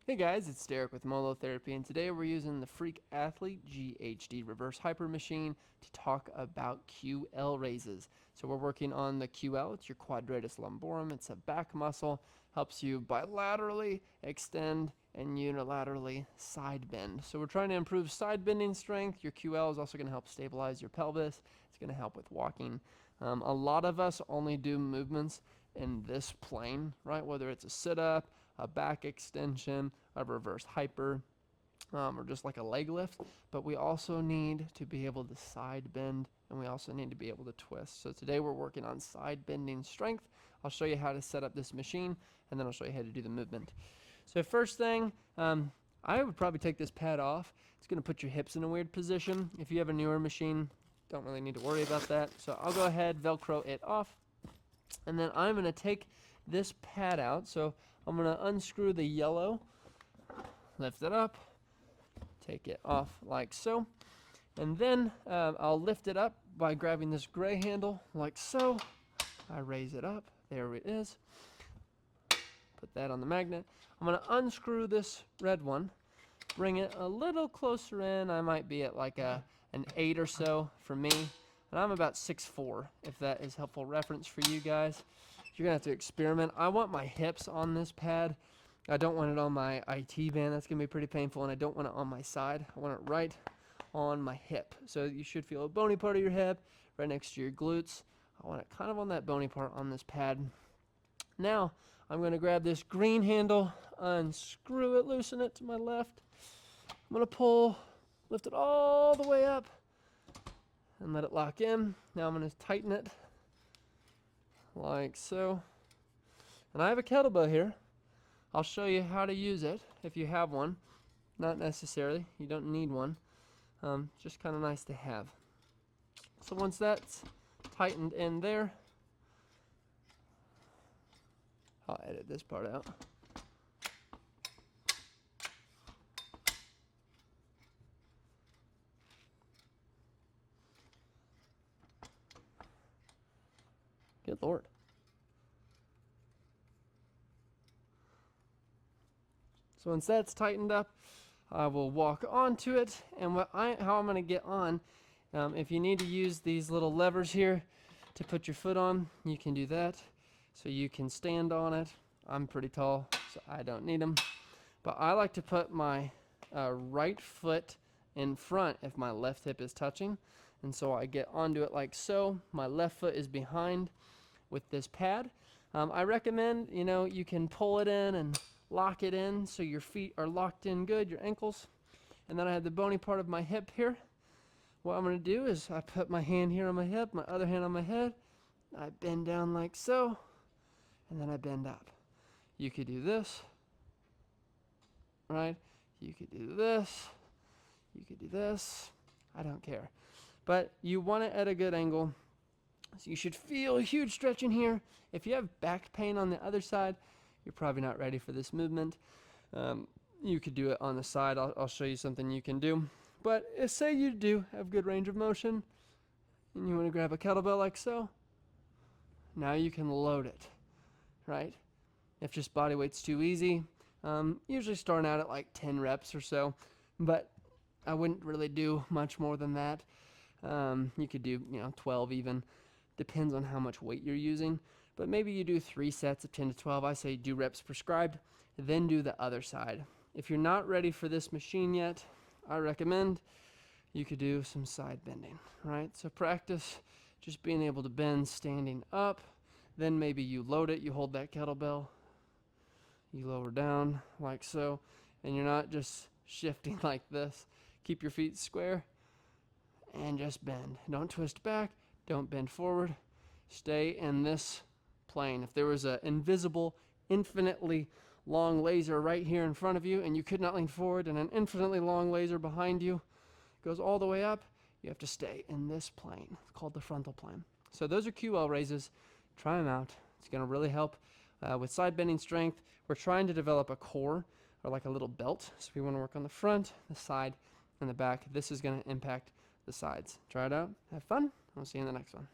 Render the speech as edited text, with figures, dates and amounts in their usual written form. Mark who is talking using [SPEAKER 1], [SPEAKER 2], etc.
[SPEAKER 1] Hey guys, it's Derek with Molotherapy, and today we're using the Freak Athlete GHD Reverse Hyper Machine to talk about QL raises. So we're working on the QL, it's your quadratus lumborum, it's a back muscle, helps you bilaterally extend and unilaterally side bend. So we're trying to improve side bending strength. Your QL is also going to help stabilize your pelvis, it's going to help with walking. A lot of us only do movements in this plane, right? Whether it's a sit-up, a back extension, a reverse hyper, or just like a leg lift. But we also need to be able to side bend, and we also need to be able to twist. So today we're working on side bending strength. I'll show you how to set up this machine, and then I'll show you how to do the movement. So first thing, I would probably take this pad off. It's going to put your hips in a weird position. If you have a newer machine, don't really need to worry about that. So I'll go ahead, Velcro it off, and then I'm going to take this pad out. So I'm going to unscrew the yellow, lift it up, take it off like so, and then I'll lift it up by grabbing this gray handle like so. I raise it up, there it is, put that on the magnet. I'm going to unscrew this red one, bring it a little closer in. I might be at like an 8 or so for me, and I'm about 6'4", if that is helpful reference for you guys. You're gonna have to experiment. I want my hips on this pad. I don't want it on my IT band. That's gonna be pretty painful, and I don't want it on my side. I want it right on my hip. So you should feel a bony part of your hip right next to your glutes. I want it kind of on that bony part on this pad. Now I'm gonna grab this green handle, unscrew it, loosen it to my left. I'm gonna pull, lift it all the way up, and let it lock in. Now I'm gonna tighten it like so. And I have a kettlebell here. I'll show you how to use it if you have one. Not necessarily, you don't need one. Just kind of nice to have. So once that's tightened in there, I'll edit this part out. Good Lord. So once that's tightened up, I will walk onto it, and how I'm going to get on, if you need to use these little levers here to put your foot on, you can do that. So you can stand on it. I'm pretty tall, so I don't need them. But I like to put my right foot in front if my left hip is touching. And so I get onto it like so. My left foot is behind with this pad. I recommend, you can pull it in and lock it in so your feet are locked in good, your ankles. And then I have the bony part of my hip here. What I'm going to do is I put my hand here on my hip, my other hand on my head. I bend down like so, and then I bend up. You could do this, right? You could do this. You could do this. I don't care. But you want it at a good angle. So you should feel a huge stretch in here. If you have back pain on the other side, you're probably not ready for this movement. You could do it on the side. I'll show you something you can do. But say you do have good range of motion, and you want to grab a kettlebell like so. Now you can load it, right? If just body weight's too easy, usually starting out at like 10 reps or so, but I wouldn't really do much more than that. You could do 12 even. Depends on how much weight you're using. But maybe you do 3 sets of 10 to 12. I say do reps prescribed, then do the other side. If you're not ready for this machine yet, I recommend you could do some side bending, right? So practice just being able to bend standing up. Then maybe you load it, you hold that kettlebell, you lower down like so, and you're not just shifting like this. Keep your feet square and just bend. Don't twist back, don't bend forward. Stay in this plane. If there was an invisible, infinitely long laser right here in front of you and you could not lean forward, and an infinitely long laser behind you goes all the way up, you have to stay in this plane. It's called the frontal plane. So those are QL raises. Try them out. It's going to really help with side bending strength. We're trying to develop a core, or like a little belt. So we want to work on the front, the side, and the back. This is going to impact the sides. Try it out. Have fun. I'll see you in the next one.